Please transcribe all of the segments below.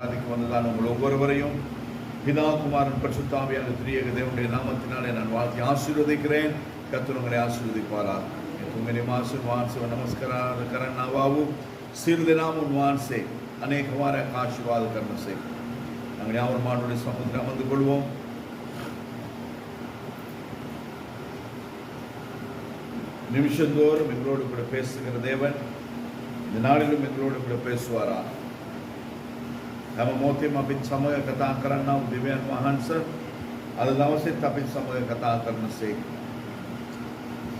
அதுக்கு வந்ததான் உங்கள் ஒவ்வொருவரையும் பிதா குமாரன் பரிசுத்தாவியான திரியேக தேவனுடைய நாமத்தினாலே நான் வாழ்த்தி ஆசீர்வதிக்கிறேன். கர்த்தர் உங்களை ஆசீர்வதிப்பாராக. तुम्हें मासूमान से नमस्कार करण नावावु सिर दिनाम उन्वान से अनेक हमारे आशीर्वाद करने से अंगने और मानवने समुद्र मंद कोल्वो निमिषंदोर मिगलोड कुड पेसुगिற தேவன் இந்த நாளிலும் மிகளோடு கூட பேசுவாரா. हम मोते में बिन समय कथा करना दिव्यान महान सर अल्लाह से तपिन समय कथा करने से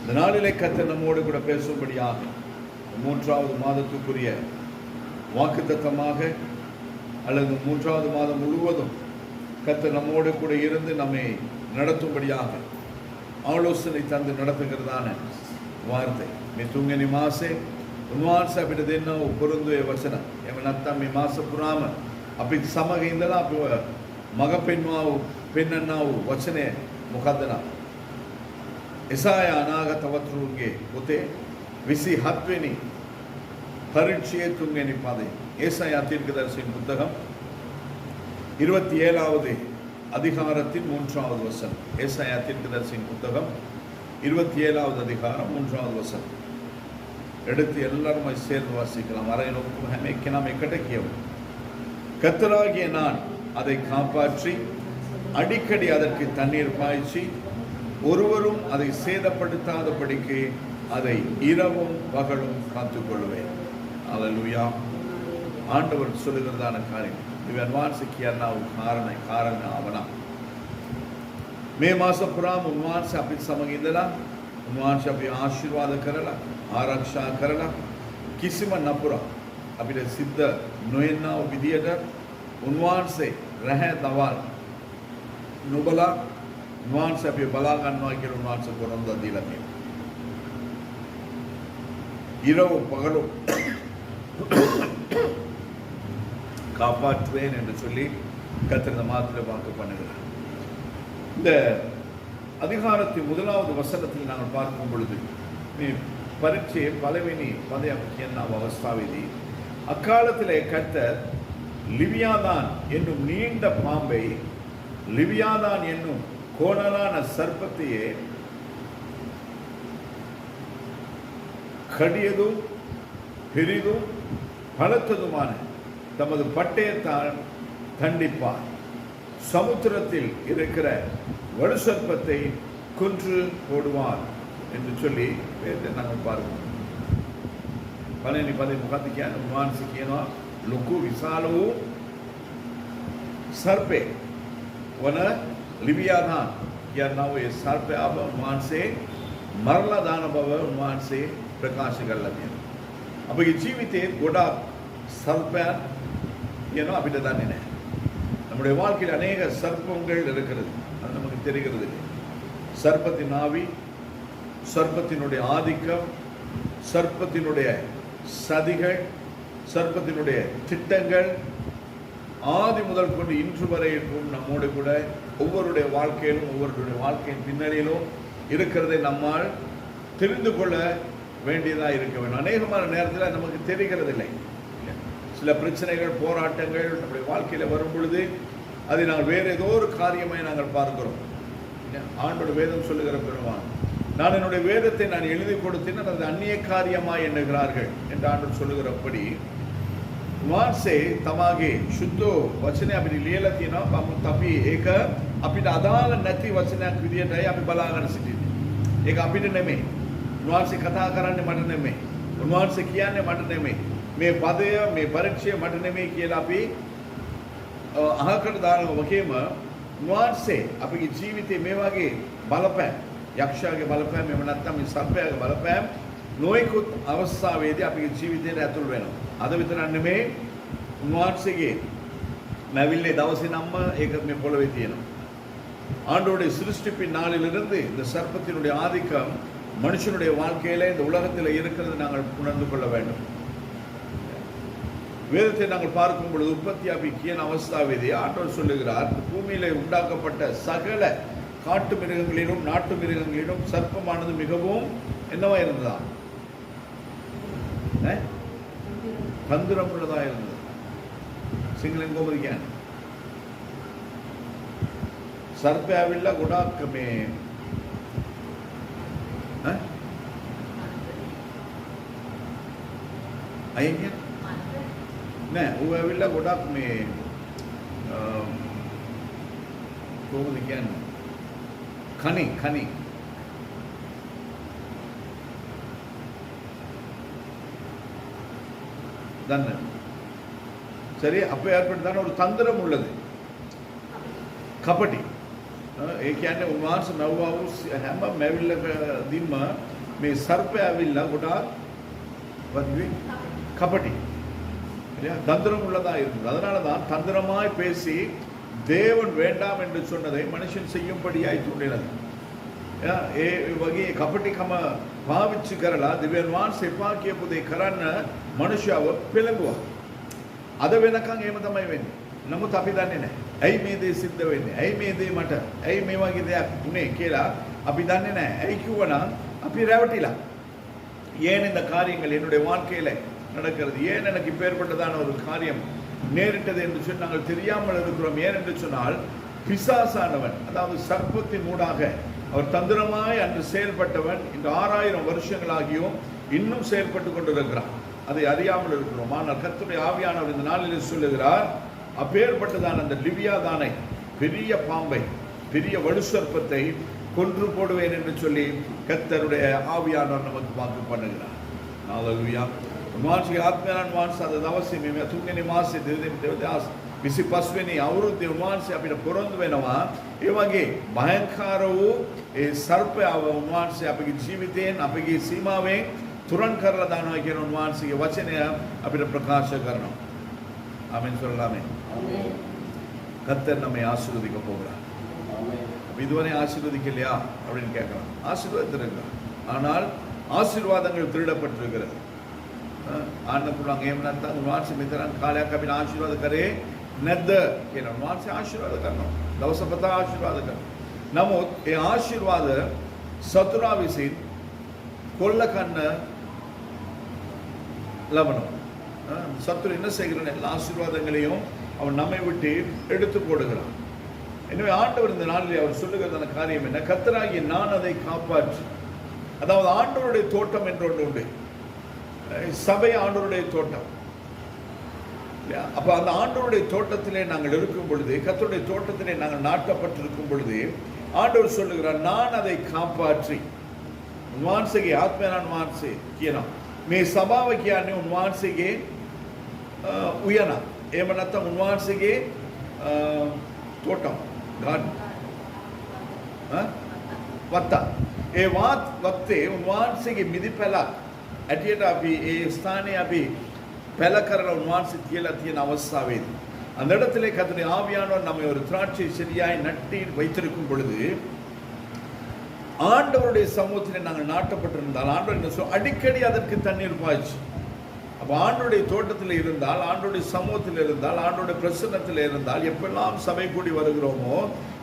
இந்த நாளிலே கர்த்தர் நம்மோடு கூட பேசும்படியாக மூன்றாவது மாதத்துக்குரிய வாக்குத்தத்தமாக அல்லது மூன்றாவது மாதம் முழுவதும் கர்த்தர் நம்மோடு கூட இருந்து நம்மை நடத்தும்படியாக ஆலோசனை தந்து நடத்துகிறதான வார்த்தை மிதுங்கனி மாசே उन्वान से අපිට දෙන්න උපරුන්දුවේ වචන එහෙම නැත්නම් මේ මාස පුරාම අපි සමග ඉඳලා අපි මග පෙන්වව පෙන්වන්නා වූ වචනය මොකද්ද නම් එසායා අනාගත වතුරුන්ගේ පොතේ 27 වෙනි පරිච්ඡේදයේ 3 වෙනි පදේ ஏசாயா தீர்க்கதரிசியின் புத்தகம் 27வது அதிகாரத்தின் 3வது வசனம். ஏசாயா தீர்க்கதரிசியின் புத்தகம் 27வது அதிகாரம் 3வது வசனம். எடுத்து எல்லாரும் சேர்ந்து வாசிக்கலாம். அரை நோக்கும் හැමෙක නම් එකට කියවමු. கர்த்தராகிய நான் அதை காப்பாற்றி அடிக்கடி அதற்கு தண்ணீர் பாய்ச்சி ஒருவரும் அதை சேதப்படுத்தாதபடிக்கு அதை இரவும் பகலும் காத்துக்கொள்வேன். அல்லேலூயா. ஆண்டவர் சொல்லுகிறதான காரியம் இவன் வாசிக்கியன்னா காரண அவனா මේ මාස පුරාම උන්වහන්සේ අපිට සමග ඉඳලා උන්වහන්සේ අපි ආශිර්වාද කරලා ආරක්ෂා කරලා කිසිම නපුරක් අපිට සිද්ධ නොවෙනා වූ විදියට උන්වහන්සේ රැහැ දවල් නොබලා උන්වහන්සේ අපි බලා ගන්නවා කියලා උන්වහන්සේ පොරොන්දු දීලා තියෙනවා. இரவு பகலும் காப்பாற்றுவேன் என்று சொல்லி கர்த்தர் இந்த மாதத்தில் வாக்கு பண்ணுகிறார். இந்த அதிகாரத்தின் 1வது வசனத்தில் நாங்கள் பார்க்கும் பொழுது பரீட்சை பலவினி பதயக்கியன் அவஸ்தாவிதி அக்காலத்திலே கர்த்தர் லிவியாதான் என்னும் நீண்ட பாம்பை லிவியாதான் என்னும் கோணலான சர்ப்பத்தையே கடியதும் பெரிதும் பலத்ததுமான தமது பட்டயத்தால் தண்டிப்பார். சமுத்திரத்தில் இருக்கிற வலு சர்ப்பத்தை கொன்று போடுவார் என்று சொல்லி நாங்கள் பார்க்கிறோம். பலனி பதை முகத்திக்கான உன்வான்சி කියනවා ලොකු විශාල වූ සර්පේ වන ලිවියාදාන් කියනවා. ඒ සර්පයාව උන්වහන්සේ මරලා දාන බව උන්වහන්සේ ප්‍රකාශ කරලා තියෙනවා. අපගේ ජීවිතයේ ගොඩාක් සර්පයන් කියනවා අපිට දන්නේ නැහැ. நம்முடைய வாழ்க்கையில் அநேக சர்ப்பங்கள் இருக்கிறது, அது நமக்கு தெரிகிறது. சர்ப்பத்தின் ஆவி, சர்ப்பத்தினுடைய ஆதிக்கம், சர்ப்பத்தினுடைய சதிகள், சர்ப்பத்தினுடைய திட்டங்கள் ஆதி முதல் கொண்டு இன்று வரைக்கும் நம்மோடு கூட ஒவ்வொருடைய வாழ்க்கையிலும் ஒவ்வொருடைய வாழ்க்கையின் பின்னணியிலும் இருக்கிறதை நம்மால் தெரிந்து கொள்ள வேண்டியதாக இருக்க வேண்டும். அநேகமான நேரத்தில் நமக்கு தெரிகிறதில்லை. சில பிரச்சனைகள் போராட்டங்கள் நம்முடைய வாழ்க்கையில் வரும் பொழுது அதை நாங்கள் வேறு ஏதோ ஒரு காரியமாய் நாங்கள் பார்க்கிறோம். ஆண்டோட வேதம் சொல்லுகிற பெருமான் நான் என்னுடைய வேதத்தை நான் எழுதி கொடுத்தேன் அது அந்நிய காரியமாய் எண்ணுகிறார்கள் என்று ஆண்டோடு சொல்லுகிறபடி वासे तमागे शुद्धो वचने අපි ලියලා තියෙනවා. නමුත් අපි ඒක අපිට අදාළ නැති වචනයක් විදියටයි අපි බලාගෙන සිටින්නේ. ඒක අපිට නෙමෙයි. උන්වහන්සේ කතා කරන්නේ මට නෙමෙයි. උන්වහන්සේ කියන්නේ මට නෙමෙයි. මේ පදය මේ පරීක්ෂය මට නෙමෙයි කියලා අපි අහකට දාන වගේම උන්වහන්සේ අපේ ජීවිතේ මේ වගේ බලපෑම් යක්ෂයාගේ බලපෑම් එහෙම නැත්නම් මේ සර්පයාගේ බලපෑම් නොයෙකුත් අවස්ථාවේදී අපේ ජීවිතයට ඇතුල් වෙනවා. අද විතරක් නෙමෙයි උන්වහන්සේගේ නැවිල්ලේ දවසේ නම්ම ඒක මේ පොළවේ තියෙනවා. ஆண்டோடைய சிருஷ்டிப்பின் நாளிலிருந்து இந்த சர்ப்பத்தினுடைய ஆதிக்கம் மனுஷனுடைய வாழ்க்கையில இந்த உலகத்தில் இருக்கிறது நாங்கள் உணர்ந்து கொள்ள வேண்டும். வேதத்தை நாங்கள் பார்க்கும் பொழுது உற்பத்தியாபி கியன் அவஸ்தாவிதி ஆண்டவர் சொல்லுகிறார் பூமியிலே உண்டாக்கப்பட்ட சகல காட்டு மிருகங்களிலும் நாட்டு மிருகங்களிலும் சர்ப்பமானது மிகவும் என்னவா இருந்ததா தந்திரம் உள்ளதா இருந்தது. සිංහලෙන් කොහොමද කියන්නේ? සර්පය ඇවිල්ලා ගොඩාක් මේ අයින් නෑ ඌ ඇවිල්ලා ගොඩක් මේ කොහොමද කියන්නේ? කණි දන්න சரி அப்போ ஏற்பட்டதான ஒரு தந்திரம் உள்ளது කපටි ඒ කියන්නේ උන්වහන්සේ නවවු හැම මැවිල්ලකදීම මේ සර්පය ඇවිල්ලා ගොඩාක් වදිවේ கபடி இல்லையா தந்திரம் உள்ளதா இருந்தது. அதனால தான் தந்திரமாய் பேசி தேவன் வேண்டாம் என்று சொன்னதை மனுஷன் செய்யும்படியாய் தூண்டினது. ඒ වගේ කපටිකම පාවිච්චි කරලා දෙවියන් වහන්සේ එපා කියපු දේ කරන්න මනුෂ්‍යව පෙළඹුවා. අද වෙනකන් එහෙම තමයි වෙන්නේ. නමුත් අපි දන්නේ නැහැ. ඇයි මේ දේ සිද්ධ වෙන්නේ? ඇයි මේ දේ මට? ඇයි මේ වගේ දෙයක් වුනේ කියලා අපි දන්නේ නැහැ. ඇයි කිව්වනම් අපි රැවටිලා. ஏன் இந்த காரியங்கள் என்னுடைய வாழ்க்கையில நடக்கிறது? ஏன் எனக்கு இப்பேற்பட்டதான ஒரு காரியம் நேரிட்டது என்று சொல்லி நாங்கள் தெரியாமல் இருக்கிறோம். ஏன் என்று சொன்னால் பிசாசானவன், அதாவது சர்ப்பத்தின் மூடாக அவர் தந்திரமாய் அன்று செயல்பட்டவன் இந்த 6000 வருஷங்களாகியும் இன்னும் செயல்பட்டு கொண்டிருக்கிறான். அதை அறியாமல் இருக்கிறோம். ஆனால் கர்த்தருடைய ஆவியானவர் இந்த நாளில் சொல்லுகிறார், அப்பேற்பட்டதான அந்த லிவியாதானை, பெரிய பாம்பை, பெரிய வலுசர்ப்பத்தை கொன்று போடுவேன் என்று சொல்லி கர்த்தருடைய ஆவியானவர் நமக்கு வாக்கு பண்ணுகிறார். ஹalleluya. මානසික ආත්මයන් වහන්සේ අද දවසේ මේ තුන්වෙනි මාසයේ 2025 වෙනි අවුරුද්දේ උන්වහන්සේ අපිට පොරොන්දු වෙනවා ඒ වගේ භයංකාර වූ ඒ සර්පයව උන්වහන්සේ අපගේ ජීවිතයෙන් අපගේ සීමාවෙන් තුරන් කරලා දානවා කියන උන්වහන්සේගේ වචනය අපිට ප්‍රකාශ කරනවා. ආමෙන් சொல்லலாமே. ஆமென். கர்த்தர் நம்மை ஆசீர்வதிக்க போகிறார். ஆமென். இதுவரை ஆசீர்வதிக்கலையா அப்படின்னு கேட்கலாம். ஆசீர்வதித்திருக்கிறார். ஆனால் ஆசீர்வாதங்கள் திருடப்பட்டிருக்கிறது. ආන්න පුළුවන් එහෙම නැත්නම් උන්වහන්සේ මෙතරම් කාලයක් අපිට ආශිර්වාද කරේ නැද්ද කියලා උන්වහන්සේ ආශිර්වාද කරනවා. දවස පතා ආශිර්වාද කරනවා. නමුත් ඒ ආශිර්වාද සතුරා විසින් කොල්ල කන්න ලබනවා. சத்துரு என்ன செய்கிறான்? எல்லா ஆசீர்வாதங்களையும் அவன் நம்மை விட்டு எடுத்து போடுகிறான். எனவே ஆண்டவர் இந்த நாளில் அவர் சொல்லுகிறதான காரியம் என்ன? கர்த்தராகிய நான் அதை காப்பாற்றி, அதாவது ஆண்டவருடைய தோட்டம் என்று ஒன்று உண்டு. சபை ஆண்டவருடைய தோட்டம். அப்ப அந்த ஆண்டவருடைய தோட்டத்திலே நாங்கள் இருக்கும் பொழுது, கர்த்தருடைய தோட்டத்திலே நாங்கள் நாட்டப்பட்டிருக்கும் பொழுது ஆண்டவர் சொல்லுகிறார், நான் அதை காப்பாற்றி උන්වහන්සේගේ ආත්මයන් වහන්සේ කියනවා මේ සභාව කියන්නේ උන්වහන්සේගේ උයන. එහෙම නැත්නම් උන්වහන්සේගේ තෝටම් ගාඩන් වත්ත. ඒ වත්තේ උන්වහන්සේගේ මිදිපැලක් ඇටියට අපි ඒ ස්ථානයේ අපි පැල කරලා උන්වහන්සේ තියලා තියෙන අවස්ථාවේදී அந்த இடத்திலே கர்த்தருடைய ஆவியானவர் நம்மை ஒரு திராட்சை செடியாய் நட்டி வைத்திருக்கும் பொழுது ஆண்டவருடைய சமூகத்திலே நாங்கள் நாட்டப்பட்டிருந்தால் ஆண்டவர் என்ன சொல்ல, அடிக்கடி அதற்கு தண்ணீர் பாய்ச்சி. அப்போ ஆண்டவருடைய தோட்டத்தில் இருந்தால், ஆண்டவருடைய சமூகத்தில் இருந்தால், ஆண்டவருடைய பிரசன்னத்தில் இருந்தால், எப்பெல்லாம் சபை கூடி வருகிறோமோ,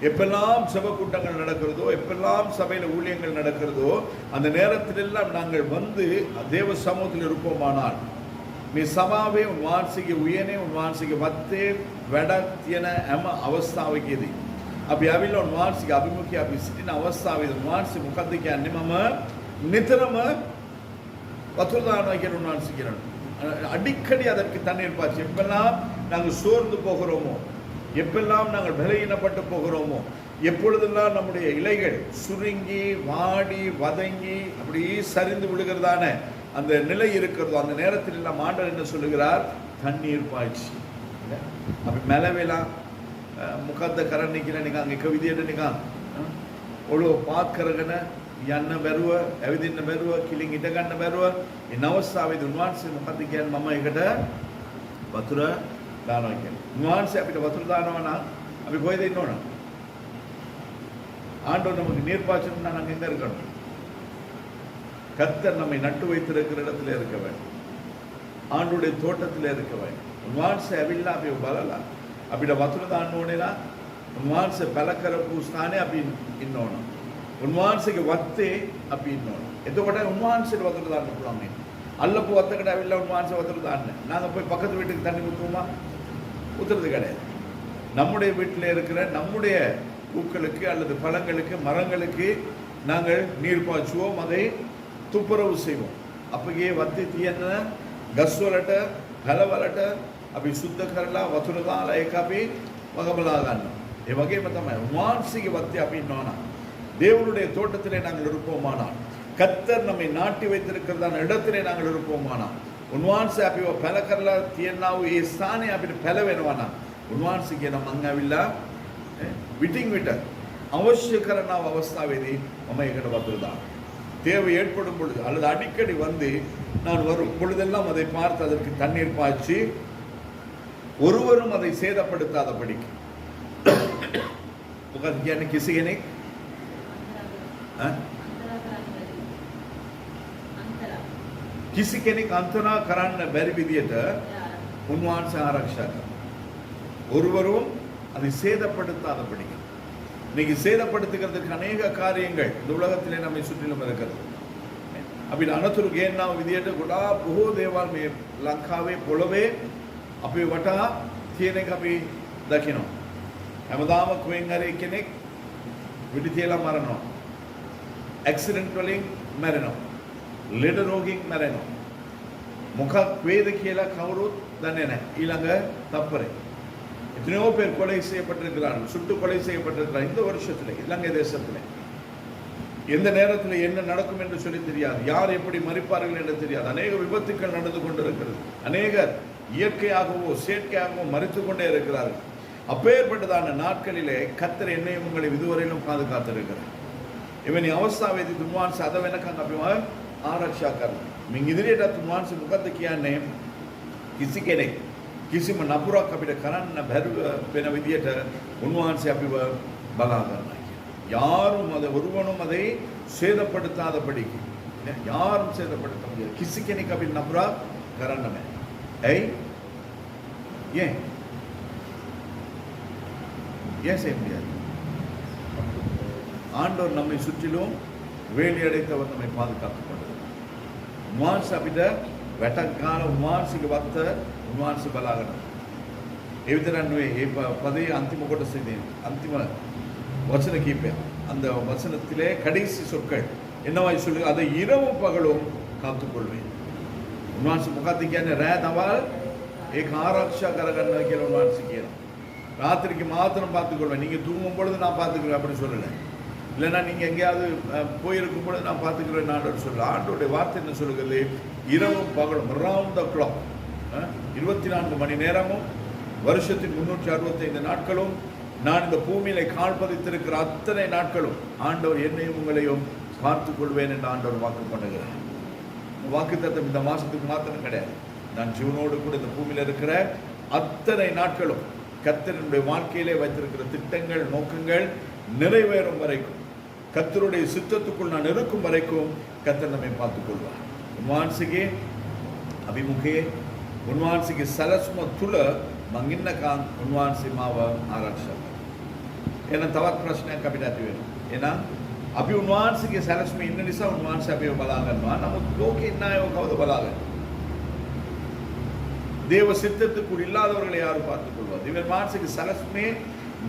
எப்பெல்லாம் சபை கூட்டங்கள் நடக்கிறதோ, எப்பெல்லாம் சபையில் ஊழியங்கள் நடக்கிறதோ, அந்த நேரத்திலெல்லாம் நாங்கள் வந்து தேவ சமூகத்தில் இருப்போமானால் මේ සභාවේ උන්වහන්සේගේ උයනේ උන්වහන්සේගේ වත්තේ වැඩ තියෙන හැම අවස්ථාවකදී අපි ආවිල්ලා උන්වහන්සේගේ අභිමුඛය අපි සිටින අවස්ථාවේදී උන්වහන්සේ මොකද්ද කියන්නේ? මම නිතරම වතුර දානවා කියන උන්වහන්සේ කියනවා. அடிக்கடி அதற்கு தண்ணீர் பாய்ச்சி. எப்பெல்லாம் நாங்கள் சோர்ந்து போகிறோமோ, எப்பெல்லாம் நாங்கள் பலவீனப்பட்டு போகிறோமோ, எப்பொழுதெல்லாம் நம்முடைய இலைகள் சுருங்கி வாடி வதங்கி அப்படி சரிந்து விழுகிறதான அந்த நிலை இருக்கிறதோ, அந்த நேரத்தில் எல்லாம் ஆண்டவர் என்ன சொல்லுகிறார்? தண்ணீர் பாய்ச்சி. අපි මැල වෙලා මොකද්ද කරන්න කියලා නිකන් එක විදියට නිකන් ඔළුව පාත් කරගෙන යන්න බැරුව, ඇවිදින්න බැරුව, කිලින් ඉඳ ගන්න බැරුව එන අවස්ථාවේදී උන්වහන්සේ මොකද්ද කියන්නේ? මම ඒකට වතුර දානවා කියන්නේ. උන්වහන්සේ අපිට වතුර දානවා නම් අපි කොහෙද ඉන්න ඕන? ஆண்டவர் நமக்கு நீர் பாய்ச்சணும்னா நாங்கள் எங்க இருக்கணும்? கர்த்தர் நம்மை நட்டு வைத்திருக்கிற இடத்துல இருக்க வேண்டும். ආණ්ඩුවේ තෝටத்தில் இருக்க வேண்டும். උන්වහන්සේ ඇවිල්ලා අපි බලලා අපිට වතුර දාන්න ඕනේ නම් උන්වහන්සේ බල කරපු ස්ථානේ අපි ඉන්න ඕන. උන්වහන්සේගේ වත්තේ අපි ඉන්න ඕන. එතකොට උන්වහන්සේට වතුර දාන්න පුළුවන්. අල්ලපු වත්තකට ඇවිල්ලා උන්වහන්සේ වතුර දාන්න. நாங்க போய் பக்கத்து வீட்டுக்கு தண்ணி ஊத்துவோமா? ஊத்துறது கிடையாது. நம்முடைய வீட்டில் இருக்கிற நம்முடைய பூக்களுக்கு அல்லது பழங்களுக்கு மரங்களுக்கு நாங்கள் நீர் பாய்ச்சுவோம், அதை துப்புரவு செய்வோம். අපගේ වත්තේ තියෙන ගස්වලට පැලවලට අපි සුද්ධ කරලා වතුර දාලා ඒක අපි වගබලා ගන්නවා. ඒ වගේම තමයි උන්වහන්සේගේ වත්තේ අපි ඉන්නවා. தேவனுடைய தோட்டத்திலே நாங்கள் இருப்போமானால், கர்த்தர் நம்மை நாட்டி வைத்திருக்கிறதான இடத்திலே நாங்கள் இருப்போமானால், උන්වහන්සේ අපිව පැල කරලා තියනා වූ ඒ ස්ථානයේ අපිට පැල වෙනවා නම් උන්වහන්සේ කියන මං ඇවිල්ලා විටින් විට අවශ්‍ය කරන අවස්ථාවේදී මම ඒකට වතුර දානවා. தேவை ஏற்படும் பொழுது அல்லது அடிக்கடி வந்து நான் வரும் பொழுதெல்லாம் அதை பார்த்து அதற்கு தண்ணீர் பாய்ச்சி ஒருவரும் அதை சேதப்படுத்தாதபடிக்கு. किसी කෙනෙක් කිසි කෙනෙක් අන්තරා කරන්න බැරි විදියට උන්වහන්සේ ආරක්ෂා කරනවා. ஒருவரும் அதை சேதப்படுத்தாதபடிக்கு. இன்னைக்கு சேதப்படுத்துகிறதுக்கு அநேக காரியங்கள் இந்த உலகத்திலே நம்மை சுற்றிலும் இருக்கிறது. අපිට අනතුරු ගේන්නාව විදියට ගොඩාක් බොහෝ දේවල් මේ ලංකාවේ පොළවේ අපි වටා තියෙන එක අපි දකිනවා. හැමදාම කොහෙන් හරි කෙනෙක් විඩි තියලා මරනවා. ඇක්සිඩන්ට් වලින් මැරෙනවා. ලෙඩ රෝගීන් මැරෙනවා. මොකක් වේද කියලා කවුරුත් දන්නේ නැහැ. ඊළඟ තප්පරේ எத்தனையோ பேர் கொலை செய்யப்பட்டிருக்கிறார்கள், சுட்டு கொலை செய்யப்பட்டிருக்கிறார் இந்த வருஷத்துல இலங்கை தேசத்துல. எந்த நேரத்தில் என்ன நடக்கும் என்று சொல்லி தெரியாது, யார் எப்படி மறிப்பார்கள் என்று தெரியாது. அநேக விபத்துக்கள் நடந்து கொண்டிருக்கிறது. அநேகர் இயற்கையாகவோ செயற்கையாகவோ மறித்து கொண்டே இருக்கிறார்கள். அப்பேற்பட்டதான நாட்களிலே கர்த்தர் என்னையும் உங்களை இதுவரையிலும் பாதுகாத்திருக்கிறார். එවැනි අවස්ථාවේදී තුන්වහන්සේ අද වෙනකන් අපිව ආරක්ෂා කරනවා. මින් ඉදිරියට තුන්වහන්සේ මොකද්ද කියන්නේ? කිසි කෙනෙක් කිසිම නපුරක් අපිට කරන්න බැරුව වෙන විදියට උන්වහන්සේ අපිව බලා ගන්නවා. யாரும் அதை ஒருவனும் அதை சேதப்படுத்தாதபடிக்கு, யாரும் சேதப்படுத்த முடியாது. කිසි කෙනෙක් අපිට නපුරක් කරන්න බෑ. ඇයි? ஏன் செய்ய முடியாது? ஆண்டவர் நம்மை சுற்றிலும் வேலி அடைத்தவர் நம்மை பாதுகாத்துக் கொண்டிருக்கிறார். උන්වහන්සේ අපිට වැටක් ගන්න උන්වහන්සේගේ වත්ත උන්වහන්සේ බලාගෙන. ඒ විතරක් නෙවෙයි, මේ පදයේ අන්තිම කොටසේදී අන්තිම வசன கீப்பே அந்த வசனத்திலே கடைசி சொற்கள் என்னவாய் சொல்லுங்க? அதை இரவும் பகலும் காத்துக்கொள்வேன். උන්වහන්සේ මොකක්ද කියන්නේ? රෑ දවල් ඒක ආරක්ෂා කරගන්නවා කියලා උන්වහන්සේ කියනවා. ராத்திரிக்கு மாத்திரம் பார்த்துக்கொள்வேன், நீங்கள் தூங்கும் பொழுது நான் பார்த்துக்கிறேன் அப்படி சொல்லலை. இல்லைன்னா நீங்கள் எங்கேயாவது போயிருக்கும் பொழுது நான் பார்த்துக்கிறேன் ஆண்டவர் சொல்லல. ஆண்டோடைய வார்த்தை என்ன சொல்லுகிறது? இரவும் பகலும், ரவுண்ட் த கிளாக், 24 மணி நேரமும் வருஷத்தின் 365 நாட்களும் நான் இந்த பூமியில கால் பதித்திருக்கிற அத்தனை நாட்களும் ஆண்டவர் என்னையும் உங்களையும் பார்த்துக் கொள்வேன் என்று ஆண்டவர் வாக்கு பண்ணுகிறார். வாக்குத்தத்தம் இந்த மாசத்துக்கு மாத்திரம் கிடையாது. நான் ஜீவனோடு கூட இந்த பூமியில இருக்கிற அத்தனை நாட்களும் கர்த்தருடைய வாழ்க்கையிலே வைத்திருக்கிற திட்டங்கள் நோக்கங்கள் நிறைவேறும் வரைக்கும், கர்த்தருடைய சித்தத்துக்குள் நான் இருக்கும் வரைக்கும் கர்த்தர் நம்மை பார்த்துக் கொள்வார். උන්වහන්සේගේ අභිමුඛයේ උන්වහන්සේගේ සැලසුම තුළ මං ඉන්නකම් උන්වහන්සේ මාව ආරක්ෂා කරනවා. එහෙනම් තවත් ප්‍රශ්නයක් අපිට ඇති වෙනවා. එහෙනම් අපි උන්වහන්සේගේ සැලසුමේ ඉන්න නිසා උන්වහන්සේ අපිව බලා ගන්නවා. නමුත් ලෝකේ ඉන්න අයව කවුද බලාගන්නේ? தேவ சித்தத்துக்குள் இல்லாதவர்களை யார் பார்த்துக் கொள்வார்? இவர் மானசிக சலஸ்மே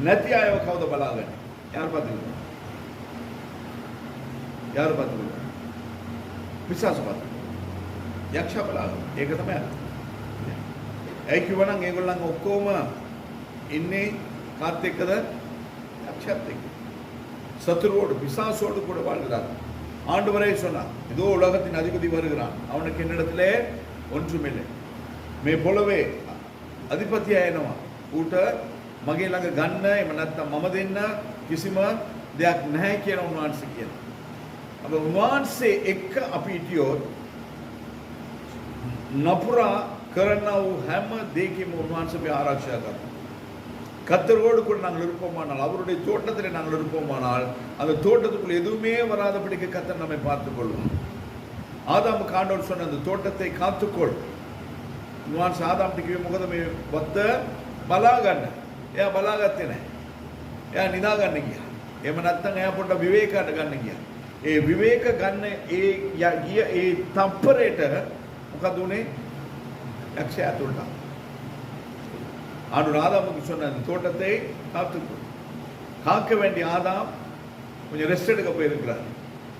නැති අයව කවුද බලාගන්නේ? யார் பார்த்துக்கொள்வார்? யார் பார்த்துக்கொள்வார்? பிசாசு பார்த்துக்கொள்வார். යක්ෂයා බලාගන්න. ඒක තමයි. ඒ කිව්වනම් ඒගොල්ලන් ඔක්කොම ඉන්නේ කාත් එක්කද? යක්ෂයාත් එක්ක. சத்துருவோடு பிசாசோடு கூட வாழ்கிறார். ஆண்டவரே சொன்னார், இதோ உலகத்தின் அதிபதி வருகிறான், அவனுக்கு என்னிடத்திலே ஒன்றுமில்லை. මේ පොළවේ අධිපතිය එනවා. ඌට මගේ ළඟ ගන්න එහෙම නැත්නම් මම දෙන්න කිසිම දෙයක් නැහැ කියන උන්වහන්සේ කියනවා. අප උන්වහන්සේ එක්ක අපි හිටියොත් නපුරා කරනා වූ හැම දෙයකින්ම උන්වහන්සේ මේ ආරක්ෂා කරනවා. கர்த்தரோடு கூட நாங்கள் இருப்போமானால், அவருடைய தோட்டத்தில் நாங்கள் இருப்போமானால், அந்த தோட்டத்துக்குள் எதுவுமே வராதபடிக்கு கர்த்தர் நம்மை பார்த்துக் கொள்வார். ஆதாமுக்கு ஆண்டவர் சொன்ன அந்த தோட்டத்தை காத்துக்கொள். උන්වහන්සේ ආදාම්ට කිව්වේ මොකද? මේ වත්ත බලා ගන්න. එයා බලාගත්තේ නැහැ. එයා නිදා ගන්න ගියා. එහෙම නැත්නම් එයා පොඩ්ඩක් විවේකයට ගන්න ගියා. ඒ විවේක ගන්න ගිය ඒ තප්පරයට මොකද උනේ? යක්ෂයා තුලට. ஆண்டவர் ஆதாமுக்கு சொன்ன அந்த தோட்டத்தை காத்துக்கொள். காக்க வேண்டிய ஆதாம் கொஞ்சம் ரெஸ்ட் எடுக்க போயிருக்கிறார்.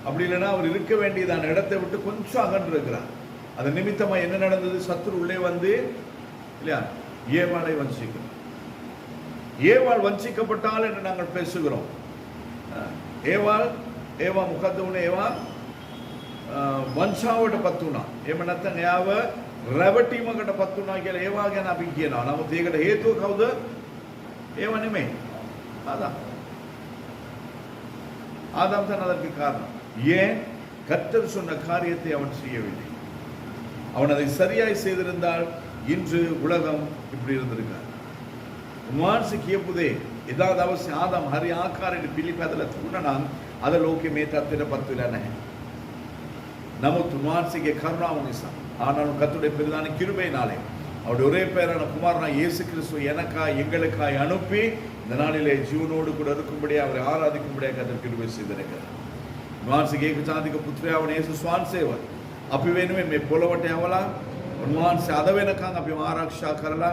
அப்படி இல்லைன்னா அவர் இருக்க வேண்டியதான இடத்தை விட்டு கொஞ்சம் அகன்று இருக்கிறார். அது நிமித்தமா என்ன நடந்தது? சத்துரு உள்ளே வந்து இல்லையா ஏவாளை வஞ்சிக்கிறார். ஏவாள் வஞ்சிக்கப்பட்டால் என்று நாங்கள் பேசுகிறோம். ඒවා මොකද්ද වුනේ? ඒවා වංචාවට පත් වුණා. එහෙම නැත්නම් එයාව රැවටීමකට පත් වුණා කියලා ඒවා ගැන අපි කියනවා. නමුත් ඒකට හේතුව කවුද? ඒව නෙමෙයි. ஆதாம் தான் அதற்கு காரணம். ஏன்? கர்த்தர் சொன்ன காரியத்தை அவன் செய்யவில்லை. அவன் அதை சரியாய் செய்திருந்தால் இன்று உலகம் இப்படி இருந்திருக்காது. උන්වහන්සේ කියපු දේ එදා දවසේ ආදාම් හරි ආකාරයට පිළිපැදලා තිබුණා නම් අද ලෝකෙ මේ තත්ත්වයටපත් වෙලා නැහැ. නමුත් උන්වහන්සේගේ කරුණාව නිසා, ஆனாலும் கர்த்தருடைய பெரிதான கிருபையினாலே அவருடைய ஒரே பேரான குமாரனாய் இயேசு கிறிஸ்துவை எனக்காய் எங்களுக்காய் அனுப்பி இந்த நாளிலே ஜீவனோடு கூட இருக்கும்படியாக அவரை ஆராதிக்கும்படியாக கர்த்தர் கிருபை செய்திருக்கிறார். උන්වහන්සේගේ ඒකචාන්තික පුත්‍රයා වන යේසුස් වහන්සේව අපි වෙනුවෙන් මේ පොළොවට යවලා උන්වහන්සේ අද වෙනකන් අපිව ආරක්ෂා කරලා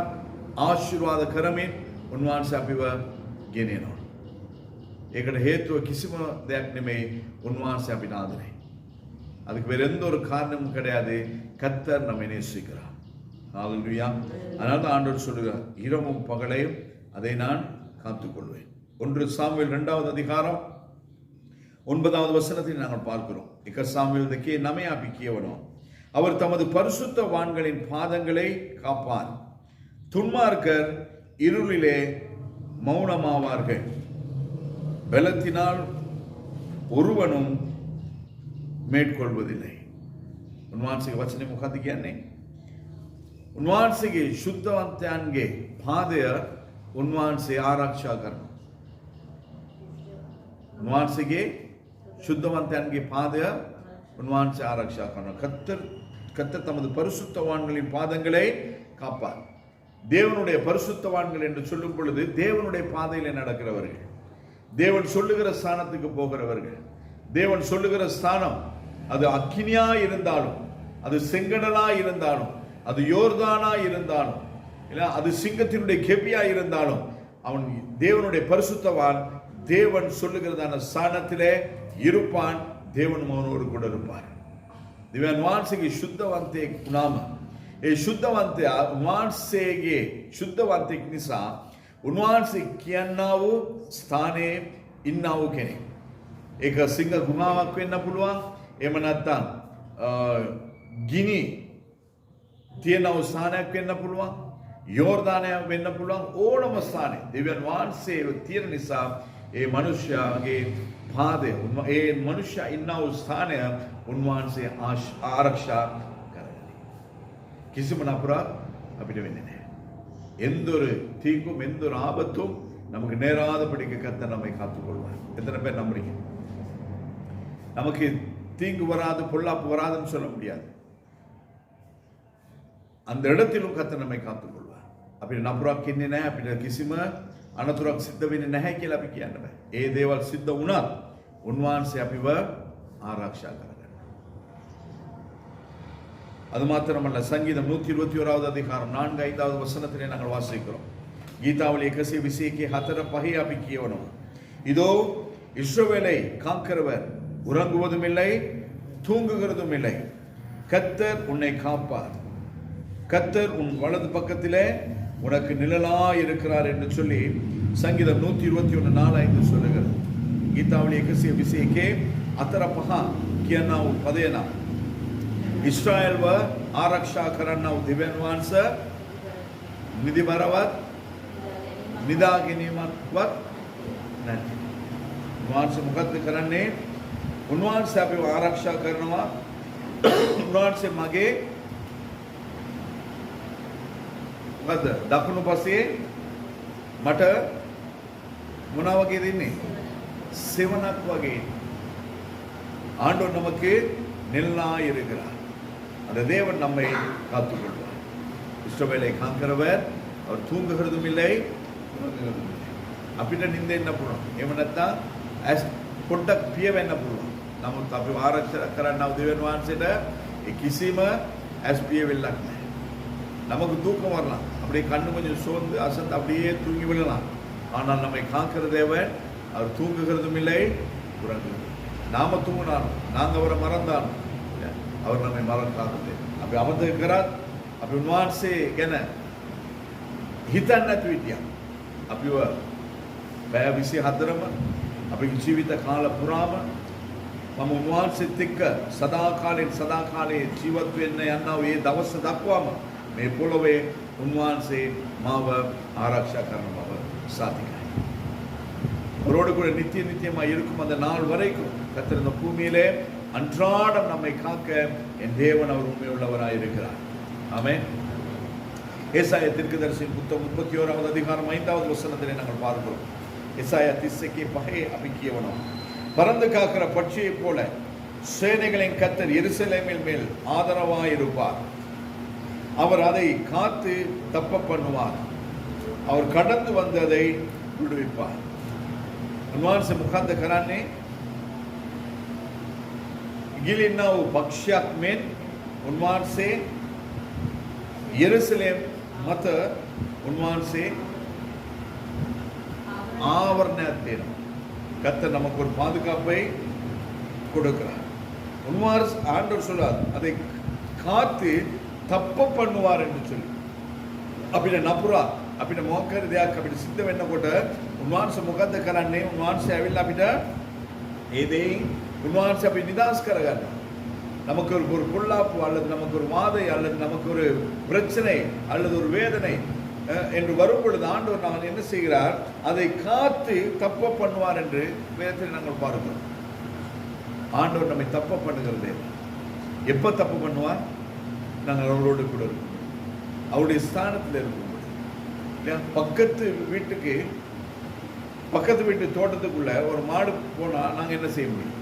ආශිර්වාද කරමින් උන්වහන්සේ අපිව ගෙනියනවා. ඒකට හේතුව කිසිම දෙයක් නෙමෙයි, උන්වහන්සේ අපිට ආදරේ. அதுக்கு வேற எந்த ஒரு காரணமும் கிடையாது. கர்த்தர் நம்மை நேசிக்கிறார். ஹalleluya. அதனால தான் ஆண்டவர் சொல்லுகிறார், இரவும் பகலையும் அதை நான் காத்துக்கொள்வேன். 1 சாமுவேல் 2வது அதிகாரம் 9வது வசனத்தில் நாங்கள் பார்க்கிறோம். 1 சாமுவேல் 9 අපි කියවනවා. அவர் தமது பரிசுத்தவான்களின் பாதங்களை காப்பார். துன்மார்க்கர் இருளிலே மௌனமாவார்கள். பலத்தினால் ஒருவனும் மேற்கொள்வதில்லை. උන්වහන්සේගේ වචනේ මොකක්ද කියන්නේ? උන්වහන්සේගේ සුද්ධවන්තයන්ගේ පාදය උන්වහන්සේ ආරක්ෂා කරනවා. උන්වහන්සේගේ සුද්ධවන්තයන්ගේ පාදය උන්වහන්සේ ආරක්ෂා කරනවා. கர்த்தர் தமது பரிசுத்தவான்களின் பாதங்களை காப்பார். தேவனுடைய பரிசுத்தவான்கள் என்று சொல்லும் பொழுது தேவனுடைய பாதையிலே நடக்கிறவர்கள், தேவன் சொல்லுகிற ஸ்தானத்துக்கு போகிறவர்கள். தேவன் சொல்லுகிற ஸ்தானம் அது அக்கினியா இருந்தாலும், அது செங்கடலா இருந்தாலும், அது யோர்தானா இருந்தாலும், இல்ல அது சிங்கத்தினுடைய கெபியா இருந்தாலும், அவன் தேவனுடைய பரிசுத்தவான். தேவன் சொல்லுகிறதான ஸ்தானத்திலே இருப்பான். தேவன் அவனோடு கூட இருப்பார். දිව්‍යන් වහන්සේගේ ශුද්ධවන්තයෙක් වුණාම ඒ ශුද්ධවන්තයා උන්වහන්සේගේ ශුද්ධවන්තයෙක් නිසා උන්වහන්සේ කියන්නා වූ ස්ථානයේ ඉන්නා වූ කෙනෙක්. ඒක සිංහ ගුහාවක් වෙන්න පුළුවන්. එහෙම නැත්නම් ගිනි තියෙන ස්ථානයක් වෙන්න පුළුවන්. යෝර්දානයක් වෙන්න පුළුවන්. ඕනම ස්ථානයක් දිව්‍යන් වහන්සේ තියෙන නිසා ඒ මනුෂ්‍යයාගේ පාදය, ඒ මනුෂ්‍යයා ඉන්නා වූ ස්ථානය උන්වහන්සේ ආරක්ෂා කරගනී. කිසිම නපුරක් අපිට වෙන්නේ නැහැ. எந்த ஒரு தீங்கும் எந்த ஒரு ஆபத்தும் நமக்கு நேராதபடிக்கு கர்த்தர் நம்மை காத்துக்கொள்வார். எத்தனை பேர் நம்புறீங்க? நமக்கு தீங்கு வராது, பொல்லாப்பு வராதுன்னு சொல்ல முடியாது. அந்த இடத்திலும் கர்த்தர் நம்மை காத்துக்கொள்வார். අපිට නපුරක් ඉන්නේ නැහැ, අපිට කිසිම අනතුරක් සිද්ධ වෙන්නේ නැහැ කියලා අපි කියන්න බෑ. ඒ දේවල් සිද්ධ වුණත් උන්වහන්සේ අපිව ආරක්ෂා කරගන්නවා. அது மாத்திரமல்ல, சங்கீதம் 121வது அதிகாரம் 4-5வது வசனத்திலே நாங்கள் வாசிக்கிறோம். கீதாவளி 124 අපි කියවනවා. இதோ இஸ்ரவேலை காக்கிறவர் உறங்குவதும் இல்லை, தூங்குகிறதும் இல்லை. கர்த்தர் உன்னை காப்பார். கர்த்தர் உன் வலது பக்கத்திலே உனக்கு நிழலாய் இருக்கிறார் என்று சொல்லி சங்கீதம் 121:4-5 சொல்லுகிறது. ගීතාවලිය 121 4 5 කියනා වූ පදය නම් ඉස්රායල්ව ආරක්ෂා කරන්නා වූ දෙවියන් වහන්සේ නිදිබරවත් නිදා ගැනීමක්වත් නැහැ. උන්වහන්සේ මොකද්ද කරන්නේ? උන්වහන්සේ අපිව ආරක්ෂා කරනවා. උන්වහන්සේ මගේ මොකද්ද දකුණු පසේ මට මොනවා වගේ දෙන්නේ? செவனක් வகை. ஆண்டவர் நமக்கு நெல்லாய் இருக்கிறார். அந்த தேவன் நம்மை காத்துக்கொள்வார். இஸ்ரவேலை காக்கிறவர், அவர் தூங்குகிறதும் இல்லை, உறங்குகிறதும் இல்லை. අපිට නිින්ද එන්න පුළුවන්. එහෙම නැත්නම් ඇස් පොඩ්ඩක් පිය වෙන්න පුළුවන්. නමුත් අපි ආරක්ෂා කරන්නව දෙවියන් වහන්සේට කිසිම ඇස් පිය වෙල්ලක් නැහැ. நமக்கு தூக்கம் வரலாம், அப்படியே கண்ணு கொஞ்சம் சோர்ந்து அசந்து அப்படியே தூங்கி விடலாம். ஆனால் நம்மை காக்கிற தேவன் அவர் தூங்குகிறதும் இல்லை, உறங்குகிறது. நாம தூங்கினாலும் நாங்கள் அவரை மறந்தாலும் அவர் நம்மை மறக்காதது. அப்படி அமர்ந்திருக்கிறார். அப்படி உன்வான்சே ගැන හිතන්න නැති විදියක් අපිව පැය 24ම අපේ ජීවිත කාල පුරාම මම උන්වහන්සේත් එක්ක සදාකාලයේ ජීවත් වෙන්න යනවා. මේ දවස් දක්වාම මේ පොළොවේ උන්වහන්සේ මාව ආරක්ෂා කරන බව සාතිකයි. அவரோடு கூட நித்தியமாக இருக்கும் அந்த நாள் வரைக்கும் கர்த்தர் இந்த பூமியிலே அன்றாடம் நம்மை காக்க என் தேவன் அவர் உண்மையுள்ளவராய் இருக்கிறார். ஆமென். ஏசாயா தீர்க்கதரிசியின் புத்தகம் 31வது அதிகாரம் 5வது வசனத்திலே நாங்கள் பார்க்கிறோம். ஏசாயா 30:5 අපි කියවනවා. பறந்து காக்கிற பட்சியைப் போல சேனைகளின் கர்த்தர் எருசலேமின் மேல் ஆதரவாய் இருப்பார். அவர் அதை காத்து தப்ப பண்ணுவார். அவர் கடந்து வந்ததை விடுவிப்பார். උන්වහන්සේ මොකද්ද කරන්නේ? ගිලින්නා වූ පක්ෂයක් මෙන් උන්වහන්සේ යෙරුසலேம் මත උන්වහන්සේ ஆவரணයක් දෙනවා. கர்த்தர் நமக்கு ஒரு பாதுகாப்பை கொடுக்கிறார். உன்வார்ஸ் ஆண்டவர் சொல்றார் அதை காத்து தப்ப பண்ணுவார் என்று சொல்லி. අපිට නපුරා අපිට මොකක් හරි දෙයක් අපිට සිද්ධ වෙන්නකොට උන්වහන්සේ මොකද්ද කරන්නේ? උන්වහන්සේ ඇවිල්ලා අපිට ඒ දෙයින් උන්වහන්සේ අපි නිදාස් කරගන්නවා. நமக்கு ஒரு பொல்லாப்பு அல்லது நமக்கு ஒரு வாதை அல்லது நமக்கு ஒரு பிரச்சனை அல்லது ஒரு வேதனை என்று வரும் பொழுது ஆண்டவர் நான் என்ன செய்கிறார்? அதை காத்து தப்ப பண்ணுவார் என்று வேதத்தில் நாங்கள் பார்க்கிறோம். ஆண்டவர் நம்மை தப்ப பண்ணுகிறதே. எப்ப தப்பு பண்ணுவார்? நாங்கள் அவரோடு கூட இருக்கோம், அவருடைய ஸ்தானத்தில் இருக்கும்போது. பக்கத்து வீட்டு தோட்டத்துக்குள்ள ஒரு மாடு போனா நாங்க என்ன செய்ய முடியும்?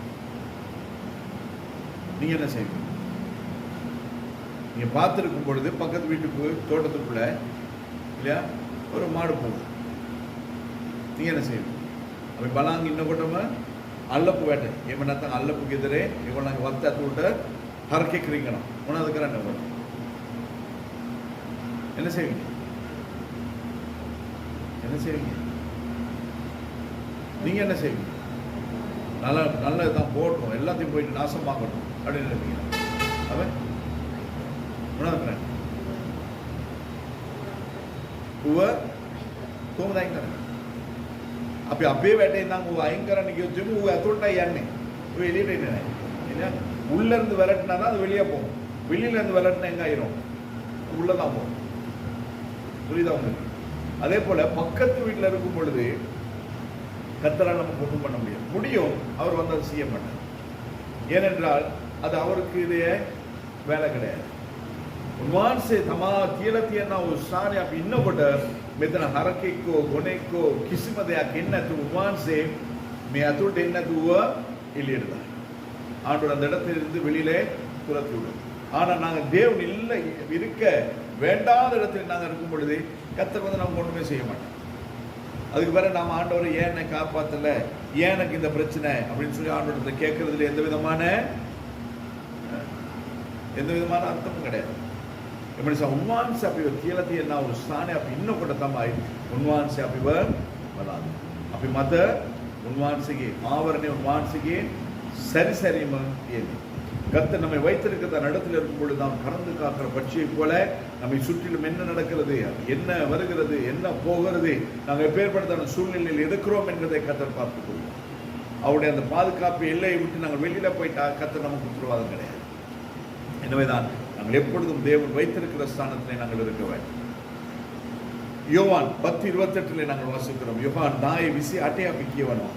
நீங்க என்ன செய்ய முடியும்? நீங்க பார்த்திருக்கும் பொழுது பக்கத்து வீட்டுக்கு தோட்டத்துக்குள்ள இல்லையா ஒரு மாடு போகும், நீங்க என்ன செய்ய முடியும்? අපි බලන් ඉන්නකොටම අල්ලපු වැට එහෙම නැත්නම් අල්ලපු ගෙදරේ ඒගොල්ලන්ගේ වත්ත ඇතුළට හරකෙක් රිංගනවා. මොනවද කරන්න ඕන? என்ன செய்வீங்க? என்ன செய்வீங்க? நீங்க என்ன செய்வீங்க? நல்லதான் போடணும், எல்லாத்தையும் போயிட்டு நாசமாக்கணும் அப்படின்னு நினைப்பீங்க. அவன் உணர்கிறேன் කොහොමද අයින් කරන්නේ? අපි අපේ වැටේ නම් ඌ අයින් කරන්න කියොත් ඌ ඇතුළට යන්නේ. ඌ එළියට එන්නේ නැහැ. இல்லையா? உள்ள இருந்து விரட்டினா தான் அது வெளியே போகும். வெளியில இருந்து விரட்டினா எங்க ஆயிரும்? உள்ளதான் போகும். புரியுதா உங்களுக்கு? அதே போல பக்கத்து வீட்டில் இருக்கும் பொழுது கர்த்தரால் நமக்கு ஒன்றும் பண்ண முடியும். அவர் வந்து அதை செய்ய மாட்டார். ஏனென்றால் அது அவருக்கு இதே வேலை கிடையாது. උන්වහන්සේ තමා කියලා තියෙන උත්සාහය අපි ඉන්නකොට මෙතන හරකෙක්කෝ ගොනෙක්කෝ කිසිම දෙයක් එන්නේ නැතුව උන්වහන්සේ මේ අතුලට එන්නේ නැතුව එළියට දානවා. ஆண்டவர் அந்த இடத்திலிருந்து வெளியிலே துரத்தி விடும். ஆனால் நாங்கள் தேவன் இல்லை இருக்க வேண்டாத இடத்தில் நாங்கள் இருக்கும் பொழுது கர்த்தர் வந்து நம்ம ஒன்றுமே செய்ய மாட்டோம். அதுக்கு பிறகு நாம் ஆண்டவரை ஏன் என்னை காப்பாற்றல, ஏன் எனக்கு இந்த பிரச்சனை அப்படின்னு சொல்லி ஆண்டவரத்தை கேட்கறதுல எந்த விதமான அர்த்தமும் கிடையாது. එමනිසා උන්වහන්සේ අපිව කියලා තියෙනා වූ ස්ථානය අපි ඉන්නකොට තමයි උන්වහන්සේ අපිව බලන්නේ. අපි මත උන්වහන්සේගේ ආවරණය උන්වහන්සේගේ சரிசரிම තියෙන්නේ. கர்த்தர் நம்மை வைத்திருக்கிற இடத்துல இருக்கும் பொழுது நாம் கடந்து காக்கிற பட்சியை போல நம்மை சுற்றிலும் என்ன நடக்கிறது, என்ன வருகிறது, என்ன போகிறது, நாங்கள் எப்பேற்பட்ட சூழ்நிலையில் இருக்கிறோம் என்பதை கர்த்தர் பார்த்துக் கொள்வோம். அவருடைய அந்த பாதுகாப்பு எல்லையை விட்டு நாங்கள் வெளியில போயிட்டா கர்த்தர் நமக்கு உத்தரவாதம் கிடையாது. எனவேதான் நாங்கள் எப்பொழுதும் தேவன் வைத்திருக்கிற ஸ்தானத்திலே நாங்கள் இருக்க வேண்டும். யோவான் 10:28 நாங்கள் வாசிக்கிறோம். யோவான் 10:28 අපි කියවනවා.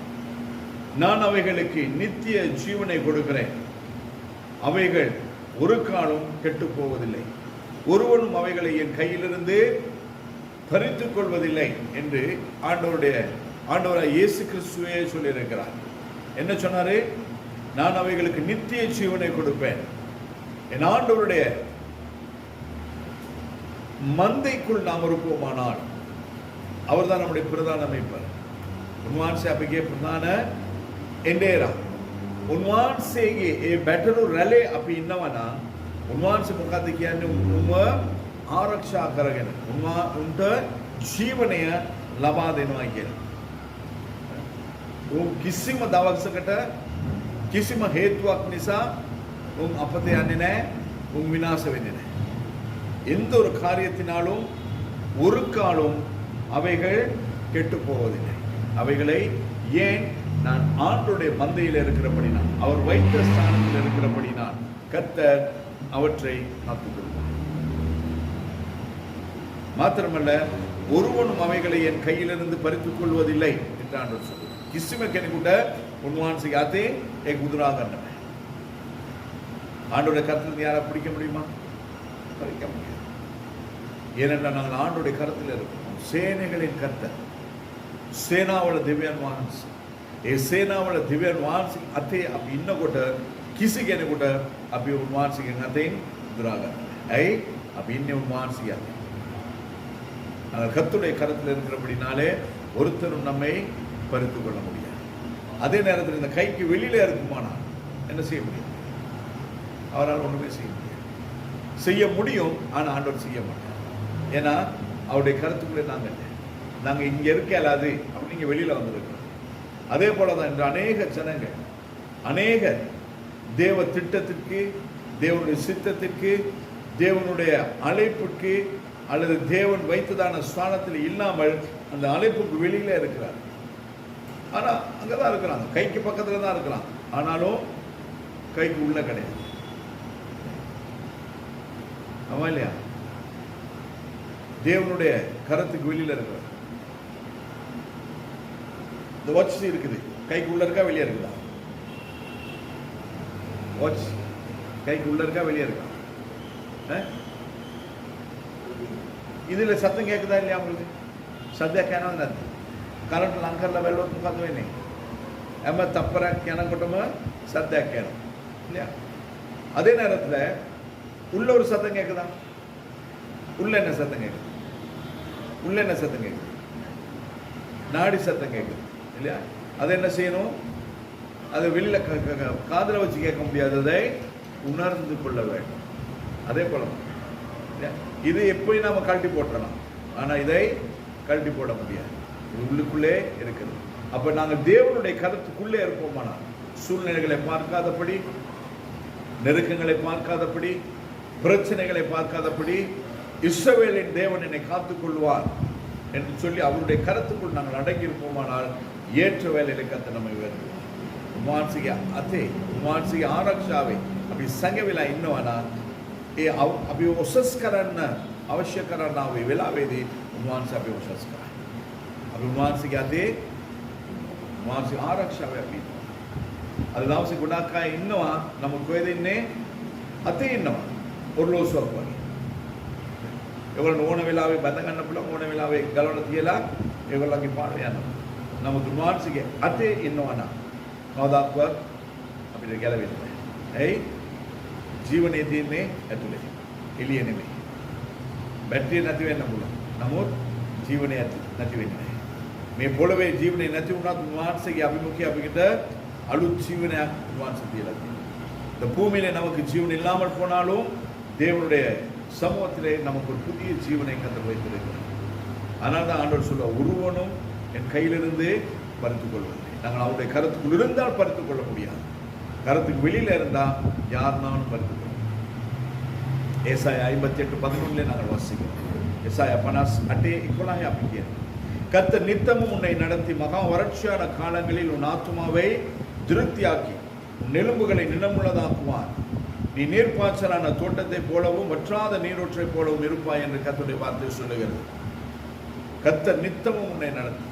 நான் அவைகளுக்கு நித்திய ஜீவனை கொடுக்கிறேன், அவைகள் ஒரு காலம் கெட்டு போவதில்லை, ஒருவனும் அவைகளை என் கையிலிருந்து பறித்துக் கொள்வதில்லை என்று ஆண்டவராய் இயேசு கிறிஸ்துவே சொல்லியிருக்கிறார். என்ன சொன்னாரு? நான் அவைகளுக்கு நித்திய ஜீவனை கொடுப்பேன். என் ஆண்டவருடைய மந்தைக்குள் நாம் இருப்போமானால் அவர்தான் நம்முடைய பிரதான மேய்ப்பர். උන්වහන්සේ අපගේ ප්‍රධාන එඬේරා. උන්වහන්සේගේ ඒ බැටළු රැළේ අපි ඉන්නවා නම් උන්වහන්සේ මොකද්ද කියන්නේ? උන්ව ආරක්ෂා කරගෙන උන්ට ජීවනය ලබා දෙනවා කියලා. උන් කිසිම දවසකට කිසිම හේතුවක් නිසා உன் அப்பத்தை அண்ணின உன் விநாச வேண்டின எந்த ஒரு காரியத்தினாலும் ஒரு காலம் அவைகள் கெட்டு போவதில்லை. அவைகளை ஏன் நான் ஆண்டுடைய மந்தையில் இருக்கிறபடினால் அவர் வைத்த ஸ்தானத்தில் இருக்கிறபடினால் கர்த்தர் அவற்றை காத்துக் கொள்வார். மாத்திரமல்ல ஒருவனும் அவைகளை என் கையிலிருந்து பறித்துக் கொள்வதில்லை என்று ஆண்டவர் சொல்லுவார். किसी में कहने कुटा उन्वान से आते एक उदरा करना है ஆண்டோட கருத்தில் யாரை பிடிக்க முடியுமா? பிடிக்க முடியாது. ஏனென்றால் நாங்கள் ஆண்டோடைய கருத்தில் இருக்கோம். சேனைகளின் கர்த்தர் சேனாவோட திவ்யன் வான்ஸ் ए सेनावळ दिव्य वांस अथे अब इन कोट किसी के ने कोट अभी वांस के ngate दुरागा ऐ अब इन वांस के आते நாங்கள் கர்த்தருடைய கரத்தில் இருக்கிறபடினாலே ஒருத்தரும் நம்மை பறித்துக் கொள்ள முடியாது. அதே நேரத்தில் இந்த கைக்கு வெளியில இருக்குமானால் என்ன செய்ய முடியும்? அவரால் ஒன்றுமே செய்ய முடியாது. செய்ய முடியும், ஆனால் ஆண்டவர் செய்ய மாட்டார். ஏன்னா அவருடைய கருத்துக்குள்ளே நாங்கள் இங்கே இருக்கலாது அப்படி நீங்கள் வெளியில் வந்துருக்கோம். அதே போல தான் இன்று அநேக ஜனங்கள் அநேக தேவ திட்டத்திற்கு தேவனுடைய சித்தத்திற்கு தேவனுடைய அழைப்புக்கு அல்லது தேவன் வைத்ததான ஸ்தானத்தில் இல்லாமல் அந்த அழைப்புக்கு வெளியில இருக்கிறார். ஆனால் அங்கே தான் இருக்கிறாங்க, கைக்கு பக்கத்தில் தான் இருக்கிறாங்க, ஆனாலும் கைக்கு உள்ள கிடையாது. ஆமா இல்லையா? தேவனுடைய கரத்துக்கு வெளியில இருக்கிறார். இந்த வாட்ச் இருக்குது, கைக்கு உள்ள இருக்கா வெளியே இருக்குதா? வாட்ச் கைக்கு உள்ள இருக்கா வெளியே இருக்கா? இதுல சத்தம் கேட்குதா இல்லையா உங்களுக்கு? சத்யா கேனா கரண்ட் லங்கர்ல வெள்ளம் முகாதுவே नहीं எம்ம தப்பற கேனங்கட்டම சத்யா கேனம் இல்லையா? அதே நேரத்தில் உள்ள ஒரு சத்தம் கேட்குதா? உள்ள என்ன சத்தம் கேட்குது? உள்ள என்ன சத்தம் கேட்குது? நாடி சத்தம் கேட்குது இல்லையா? அதை என்ன செய்யணும்? அதை வெளியில காதில் வச்சு கேட்க முடியாததை உணர்ந்து கொள்ள வேண்டும். அதே போல இது எப்பயும் நாம கழட்டி போட்டலாம், ஆனா இதை கழட்டி போட முடியாது. இது உள்ளுக்குள்ளே இருக்குது. அப்ப நாங்கள் தேவனுடைய கருத்துக்குள்ளே இருப்போமானால் சூழ்நிலைகளை பார்க்காதபடி, நெருக்கங்களை பார்க்காதபடி, பிரச்சனைகளை பார்க்காதபடி இஸ்ரவேலின் தேவன் என்னை காத்துக் கொள்வார் என்று சொல்லி அவருடைய கருத்துக்குள் நாங்கள் அடங்கி இருப்போமானால் ஏற்ற வேலையில கத்த நம்மை உயர்த்துவார். मानसिक अथे मानसिक आरक्षावे अभी संगविला इन्नवाना ये अभी ओसस करना आवश्यक करना वे विलावे दे मानसिक अभी ओसस करा अभी मानसिक अथे मानसिक आरक्षावे अभी अल्लाह से गुना का इन्नवा नमक कोई दिन ने अथे इन्नवा और लो स्वरूप वाली एवं ओने विलावे बंदंगन नपला ओने विलावे गलवना थियला एवं लगी पाड़ याना नमक मानसिक अथे इन्नवाना කවදාවත් අපිට ගැලවෙන්නේ නැහැ. ඇයි? ජීවනයේ තියෙන්නේ ඇතුලේ. එළිය නෙමෙයි. බැටරිය නැති වෙන්න පුළුවන්. නමුත් ජීවනය නැති වෙන්නේ නැහැ. මේ පොළවේ ජීවනය නැති වුණත් මානසික අභිමුඛය අපිට අලුත් ජීවනයක් වන්ස තියලා තියෙනවා. இந்த பூமியிலே நமக்கு ஜீவன் இல்லாமல் போனாலும் தேவனுடைய சமூகத்திலே நமக்கு ஒரு புதிய ஜீவனை கர்த்தர் வைத்திருக்கிறார். அதனால தான் ஆண்டவர் சொல்ல ஒருவனும் என் கையிலிருந்து பறித்துக் கொள்வது. நாங்கள் அவருடைய கருத்துக்குள் இருந்தால் பறித்துக் கொள்ள முடியாது. கருத்துக்கு வெளியில இருந்தால் யாருனாலும் பறித்துக் கொள்ள. ஏசாயா 58:11 நாங்கள் வாசிக்கிறோம். ஏசாயா 58:11 அப்படி கர்த்தர் நித்தமும் உன்னை நடத்தி மகா வறட்சியான காலங்களில் உன் ஆத்துமாவை திருப்தியாக்கி உன் எலும்புகளை நிலமுள்ளதாக்குவார். நீ நீர்ப்பாய்ச்சலான தோட்டத்தை போலவும் வற்றாத நீரூற்றை போலவும் இருப்பாய் என்று கர்த்தருடைய வார்த்தை சொல்லுகிறது. கர்த்தர் நித்தமும் உன்னை நடத்தி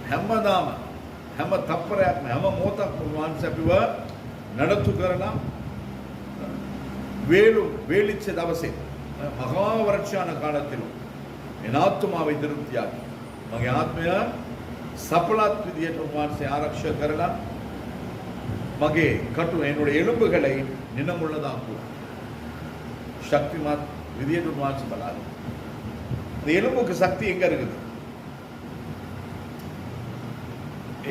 හැමදාම හැම තප්පරයක්ම හැම මොහොතක්ම වහන්සේ අපිව නඩත්තු කරන வேளிச்ச දවසේ මහා වර්ෂාන කාලத்திலும் එන ආත්මාவை திருப்தியாக்கி මගේ ආත්මය සපලත් විදියට වහන්සේ ආරක්ෂා කරලා මගේ කටු என்னுடைய எலும்புகளை நினமுள்ளதாக்குவார். சக்திமான் விதிයට වහන්සේ බලන්න. இந்த எலும்புக்கு சக்தி எங்க இருக்குது?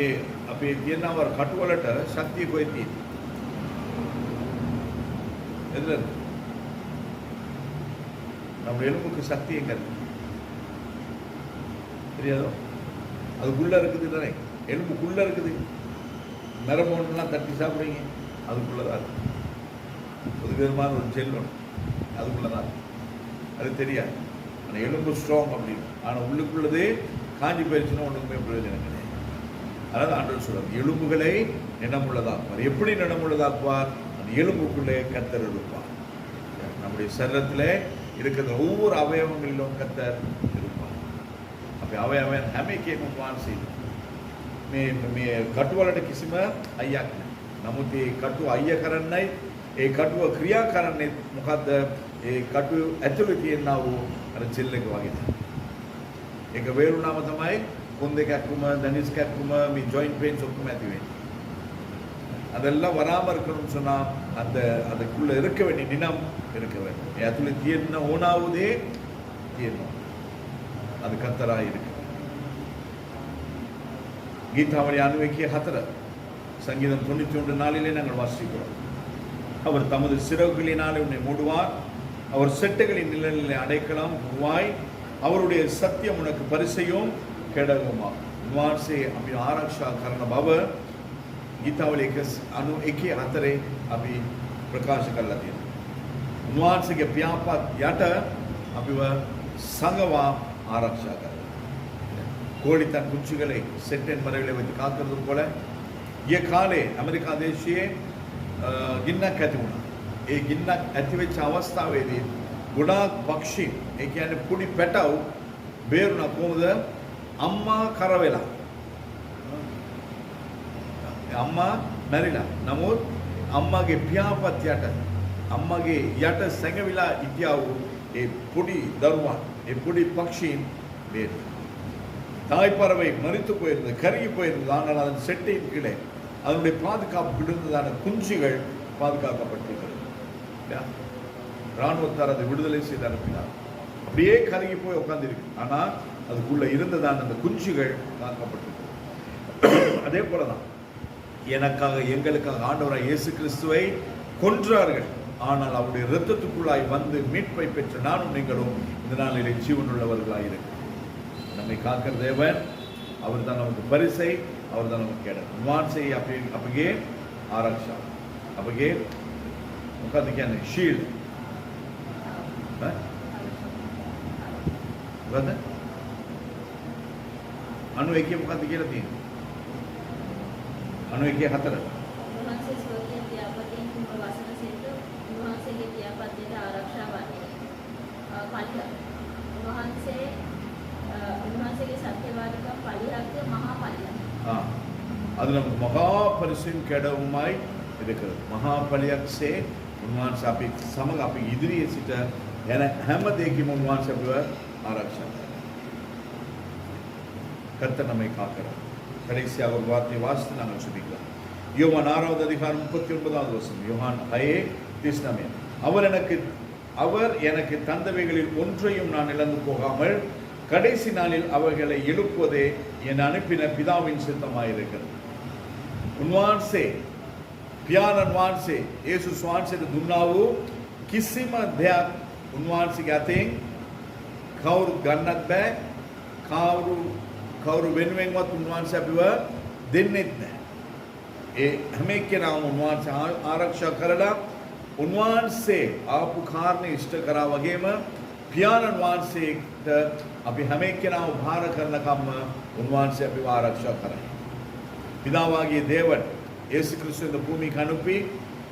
ඒ අපේ තියෙනවර කටු වලට ශක්තිය කොහෙද තියෙන්නේ? එතන நம்ம எலும்புக்கு சக்தி எங்க இருக்கு தெரியாதோ? அதுக்குள்ள இருக்குது தானே, எலும்புக்குள்ள இருக்குது. நரம்புலாம் தட்டி சாப்பிடுறீங்க, அதுக்குள்ளதான் இருக்கு. ஒரு விதமான ஒரு செல்வம் அதுக்குள்ளதான் இருக்கு. அது தெரியாது. ஆனால் எலும்பு ஸ்ட்ராங் அப்படின்னு, ஆனால் உள்ளுக்குள்ளதே காஞ்சி போயிடுச்சுன்னா ஒன்றுக்குமே பிரயோஜனம் கிடையாது. அதாவது ஆண்டவர் சொல்றார், எலும்புகளை நினமுள்ளதாக்குவார். எப்படி நினமுள்ளதாக்குவார்? அந்த எலும்புக்குள்ளே கர்த்தர் இருப்பார். நம்முடைய சரீரத்தில் இருக்கிற ஒவ்வொரு அவயவங்களிலும் கர்த்தர் இருப்பார். அப்போ அவயவன் හැමකේම වහන්සේ මේ කටුවලට කිසිම අයියක් නැහැ. නමුත් ඒ කටුව අයිය කරන්නයි, ඒ කටුව ක්‍රියා කරන්නේ මොකද්ද? ඒ කටුව ඇතුළේ තියෙනා වූ අර ජෙල් එක වගේ තමයි. ඒක වේරුණාම තමයි කොන් දෙකක්ම දනිස් කැක්කම මේ ජොයින්ட் பெயின்ஸ் ஒක්කොම ඇති වෙන්නේ. அதெல்லாம் வராம இருக்கணும்னு சொன்னா அந்த அதுக்குள்ள இருக்க வேண்டிய நினம் இருக்க வேண்டும். அதுல தீர்ன ஓனாவுதே தீர்ணும். அது கர்த்தராய் இருக்கு. கீதாவளி 94 சங்கீதம் 91 நாங்கள் வாசிக்கிறோம். அவர் தமது சிறகுகளினாலே உன்னை மூடுவார், அவர் செட்டுகளின் நிழலிலே அடைக்கலம் உருவாய், அவருடைய சத்தியம் உனக்கு பரிசையும் කෙඩගුමක්. උන්වහන්සේ අපි ආරක්ෂා කරන බව ගීතාවලිය 91:4 අපි ප්‍රකාශ කරලා තියෙනවා. උන්වහන්සේගේ පියාපත් යට අපිව සංගවා ආරක්ෂා කරනවා. கோழி தன் குஞ்சுகளை செட்டின் மறைகளை வைத்து காக்கிறது போல ඊය කාලේ ඇමරිකා දේශයේ ගින්නක් ඇති වුණා. ඒ ගින්නක් ඇති වෙච්ච අවස්ථාවේදී ගොඩාක් පක්ෂි, ඒ කියන්නේ පුඩි පැටව් බේරුණා. කොහොමද? අම්මා කර වෙලා, අම්මා මැරිලා. නමුත් අම්මාගේ පියාපත් යට, අම්මාගේ යට සැඟවිලා හිටියා වූ ඒ பொடி දරුවන්, ඒ பொடி பක්ෂීන් வேறு. தாய் பறவை மரித்து போயிருந்தது, கருகி போயிருந்தது. ஆனால் அதன் செட்டின் கீழே அதனுடைய பாதுகாப்பு இருந்ததான குஞ்சுகள் பாதுகாக்கப்பட்டிருக்கிறது. இராணுவத்தார் அதை விடுதலை செய்து அனுப்பினார். அப்படியே கருகி போய் உட்கார்ந்திருக்கு. ஆனால் அதுக்குள்ள இருந்ததான அந்த குஞ்சுகள் காக்கப்பட்டிருக்கிறது. அதே போலதான் எனக்காக எங்களுக்காக ஆண்டவராய் இயேசு கிறிஸ்துவை கொன்றார்கள். ஆனால் அவருடைய இரத்தத்துக்குள்ளாய் வந்து மீட்பை பெற்ற நானும் நீங்களும் இந்த நாளிலே ஜீவனுள்ளவர்களாய் இருக்கு. நம்மை காக்கிற தேவன் அவர் தான் நமக்கு பரிசை, அவர் தான் நமக்கு கேட உන්වහන්සේ අපගේ ආරක්ෂාව. අපගේ මොකක්ද කියන්නේ? ෂීල්ඩ්. මොකද? 91 මොකක්ද කියලා තියෙන්නේ? 91:4. උන්වහන්සේ ස්වකීය පියාපතෙන් තුම වසන සිට උන්වහන්සේගේ පියාපතේට ආරක්ෂා වන්නේ. උන්වහන්සේගේ සත්‍යවාදිකම් පලිහක්ද මහා පලියක්. அது நமக்கு மகா பரிசின் கெடவுமாய் இருக்கிறது. மகா பலியක්සේ උන්වහන්සේ අපි සමග අපි ඉදිරියේ සිට යන හැම දෙයකින්ම උන්වහන්සේ අපිව ආරක්ෂා කරනවා. கர்த்தர் நம்மை காக்கிறார். கடைசியாக ஒரு வார்த்தை வாசித்து நாங்கள் சுபிக்கலாம். யோவான் 6வது அதிகாரம் 39வது வசனம். யோவான் 6:39. அவர் எனக்கு தந்தவைகளில் ஒன்றையும் நான் இழந்து போகாமல் கடைசி நாளில் அவர்களை எழுப்புவதே என் அனுப்பின பிதாவின் சித்தமாயிருக்கிறது. උන්වහන්සේ පියාණන් වහන්සේ යේසුස් වහන්සේට දුන්නා වූ කිසිම දෙයක් උන්වහන්සේගේ අතෙන් කවුරු ගන්නත් බෑ. කවුරු වෙනුවෙන්වත් උන්වහන්සේ අපිව දෙන්නෙත් නැහැ. ඒ හැම එක්කෙනාම උන්වහන්සේ ආරක්ෂා කරලා උන්වහන්සේ ආපු කාරණේ ඉෂ්ට කරා වගේම පියාණන් වහන්සේට අපි හැම එක්කෙනාම භාර කරන කම්ම උන්වහන්සේ අපිව ආරක්ෂා කරයි. பிதாவாகிய தேவன் இயேசு கிறிஸ்து இந்த பூமிக்கு அனுப்பி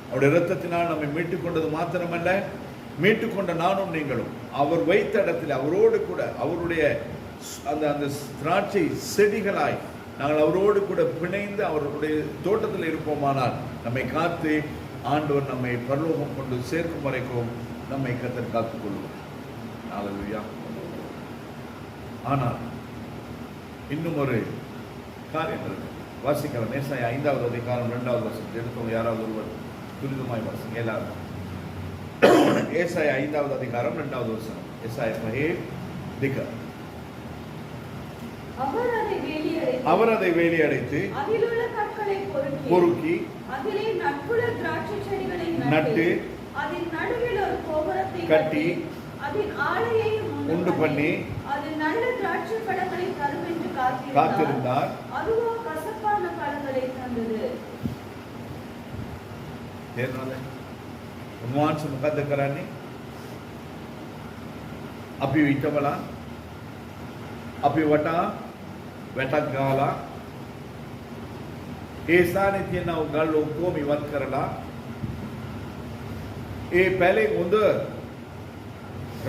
அவருடைய இரத்தத்தினால் நம்மை மீட்டுக்கொண்டது மாத்திரமல்ல, மீட்டுக்கொண்ட நானும் நீங்களும் அவர் வைத்த இடத்தில் அவரோடு கூட அவருடைய அந்த அந்த திராட்சை செடிகளாய் நாங்கள் அவரோடு கூட பிணைந்து அவருடைய தோட்டத்தில் இருப்போமானால் நம்மை காத்து ஆண்டவர் நம்மை பரலோகம் கொண்டு சேர்க்கும் வரைக்கும் நம்மை கர்த்தர் காத்துக் கொள்வார். ஹல்லேலூயா. ஆனால் இன்னும் ஒரு காரியம் இருக்கு. வாசிக்கலாம். ஏசாயா 5வது அதிகாரம் 2வது வசனம் எடுத்தவங்க யாராவது ஒருவர் துரிதமாய் வாசிங்க எல்லாரும். ஏசாயா 5வது அதிகாரம் 2வது வசனம். ஏசாயா பஹே திக. அவர் அதை வேலியடைத்து அதிலுள்ள கற்களை பொறுக்கி அதிலே நட்புள்ள திராட்சை செடிகளை நட்டு அதன் நடுவில் ஒரு கோபுரத்தை கட்டி அதன் ஆலையையும் உண்டு பண்ணி அது நல்ல திராட்சை பழங்களை தரும் என்று காத்திருந்தார். அதுவோ கசப்பான பழங்களை தந்தது. උන්වහන්සේ මොකද්ද කරන්නේ? අපි විතවලා අපි වටා වැටක් ගාලා ඒ ස්ථානයේ තියෙන ගල් ඔක්කොම ඉවත් කරලා ඒ පැලේ හොඳ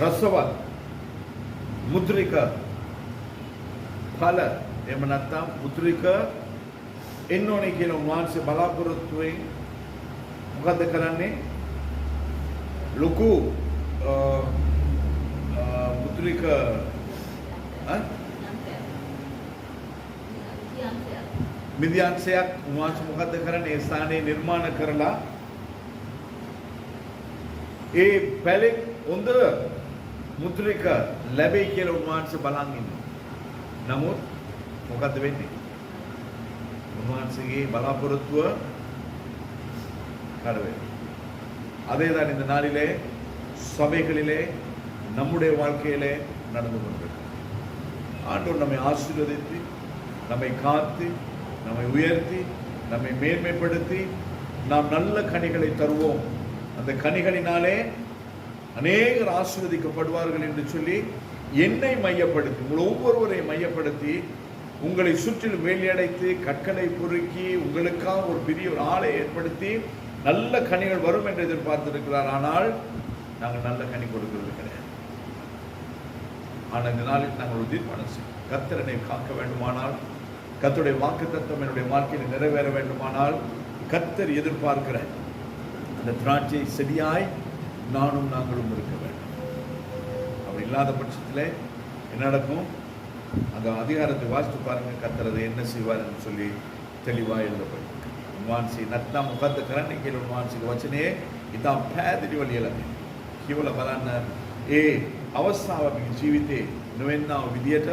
රසවත් මුද්‍රික ඵල එහෙම නැත්නම් මුද්‍රික එන්න ඕනේ කියලා උන්වහන්සේ බලාපොරොත්තු වෙන්නේ. මොකද්ද කරන්නේ? ලොකු මුද්‍රික මිදියන්සයක් උන්වහන්සේ මොකද්ද කරන්නේ? ඒ ස්ථානයේ නිර්මාණ කරලා ඒ පැලේ හොඳ මුද්‍රික ලැබෙයි කියලා උන්වහන්සේ බලන් ඉන්නවා. නමුත් මොකද්ද වෙන්නේ? උන්වහන්සේගේ බලාපොරොත්තුව கடவுள். அதேதான் இந்த நாளிலே சபைகளிலே நம்முடைய வாழ்க்கையிலே நடந்து கொண்டிருக்கிறது. ஆண்டவர் நம்மை ஆசீர்வதித்து, நம்மை காத்து, நம்மை உயர்த்தி, நம்மை மேன்மைப்படுத்தி நாம் நல்ல கனிகளை தருவோம். அந்த கனிகளினாலே அநேகர் ஆசீர்வதிக்கப்படுவார்கள் என்று சொல்லி என்னை மையப்படுத்தி, உங்கள் ஒவ்வொருவரையும் மையப்படுத்தி உங்களை சுற்றிலும் வேலியடைத்து கற்களை பொறுக்கி உங்களுக்காக ஒரு பெரிய ஒரு ஆளை ஏற்படுத்தி நல்ல கனிகள் வரும் என்று எதிர்பார்த்திருக்கிறார். ஆனால் நாங்கள் நல்ல கனி கொடுக்கிறது கிடையாது. ஆனால் இந்த நாளில் நாங்கள் ஒரு தீர்மானம் செய்வோம். கர்த்தரை காக்க வேண்டுமானால், கர்த்தருடைய வாக்குத்தத்தம் என்னுடைய வாழ்க்கையில் நிறைவேற வேண்டுமானால், கர்த்தர் எதிர்பார்க்கிற அந்த திராட்சை செடியாய் நானும் நாங்களும் இருக்க வேண்டும். அப்படி இல்லாத பட்சத்தில் என்ன நடக்கும்? அந்த அதிகாரத்தை வாசித்து பாருங்க. கர்த்தர் அதை என்ன செய்வார் என்று சொல்லி தெளிவாக எழுதப்படும். උන්වහන්සේ නැත්නම් මොකද්ද කරන්නේ කියලා උන්වහන්සේගේ වචනේ ඉතාම පැහැදිලිව ලියලා තියෙනවා. කියවලා බලන්න ඒ අවස්ථාව අපේ ජීවිතේ නොවෙන්නා වූ විදියට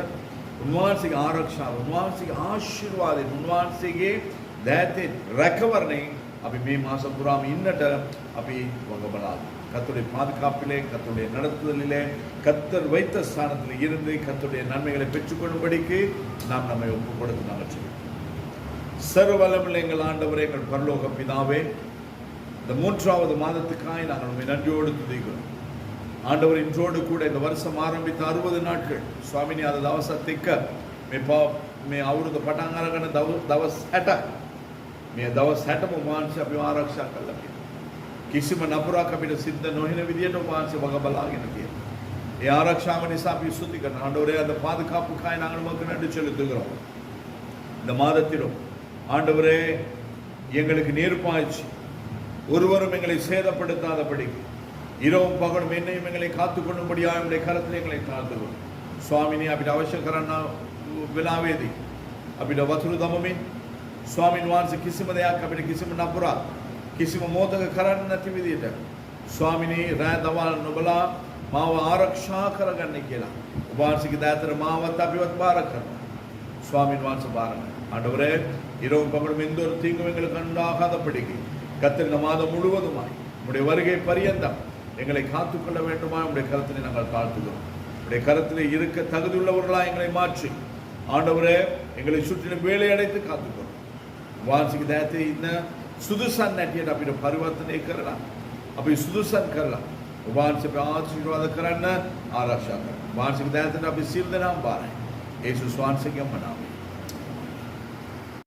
උන්වහන්සේගේ ආරක්ෂාව, උන්වහන්සේගේ ආශිර්වාදයෙන්, උන්වහන්සේගේ දෑතේ රැකවරණයෙන් අපි මේ මාස පුරාම ඉන්නට අපි වග බලා கர்த்தருடைய பாதுகாப்பிலே, கர்த்தருடைய நடத்துதலிலே, கர்த்தர் வைத்த ஸ்தானத்தில் இருந்து கர்த்தருடைய நன்மைகளை பெற்றுக்கொள்ளும்படிக்கு நாம் நம்மை ஒப்புக் கொடுத்து நாங்கள் செய்வோம். சர்வவல்லமையுள்ள எங்கள் ஆண்டவரே, எங்கள் பரலோக பிதாவே, இந்த 3வது மாதத்துக்காய் நாங்கள் உம்மை நன்றியோடு துதிக்கிறோம். ஆண்டவர் இன்றோடு கூட இந்த வருஷம் ஆரம்பித்த 60 நாட்கள் ස්වාමීනි අද දවසත් එක්ක මේ අවුරුදු පටන් අරගෙන දවස් 60 මේ දවස් 60ම වහන්සේ අපිව ආරක්ෂා කළා. කිසිම නපුරක් අපිට සිද්ධ නොවන විදියට වහන්සේ වග බලාගෙන තියෙනවා. ඒ ආරක්ෂාව නිසා අපි ස්තුති කරනවා. ஆண்டவரே, அந்த பாதுகாப்புக்காய் நாங்கள் உமக்கு நன்றி செலுத்துகிறோம். இந்த மாதத்திலும் ஆண்டவரே எங்களுக்கு நேர்பாய்ச்சி ஒருவரும் எங்களை சேதப்படுத்தாதபடி இரவும் பகலும் என்னையும் எங்களை காத்துக்கொள்ளும்படியாக உம்முடைய கரத்தில் எங்களை தாழ்த்துகிறோம். ස්වාමීනි, අපිට අවශ්‍ය කරන වෙලාවේදී අපිට වතුරු දමමින් ස්වාමීන් වහන්සේ කිසිම දෙයක් අපිට කිසිම නපුරක් කිසිම මොහොතක කරන්න නැති විදිහට ස්වාමීනි රැ දවල් නොබලා මාව ආරක්ෂා කරගන්නේ කියලා ඔබ වහන්සේගේ දයාතර මාවත් අපිවත් බාර කරනවා. ස්වාමීන් වහන්සේ බාර කරනවා. ஆண்டவரே, இரவும் பகலும் எந்த ஒரு தீங்கும் எங்களுக்கு உண்டாகாதபடிக்கு கர்த்தர் இந்த மாதம் முழுவதுமாய் உம்முடைய வருகை பரியந்தம் எங்களை காத்துக்கொள்ள வேண்டுமா உம்முடைய கரத்திலே நாங்கள் தாழ்த்துகிறோம். உம்முடைய கரத்திலே இருக்க தகுதியுள்ளவர்களாக எங்களை மாற்றி ஆண்டவரே எங்களை சுற்றிலும் வேலை அடைத்து காத்துக்கிறோம். වහන්සේගේ දයාතේ ඉන්න සුදුසන් නැටියට අපිට පරිවර්තනය කරලා අපි සුදුසන් කරලා වහන්සේ ආශිර්වාද කරන්න ආරක්ෂා කරන්න. වහන්සේගේ දයාතට අපි සිල් දනම් බාරයි. යේසුස් වහන්සේගේ නමයෙන්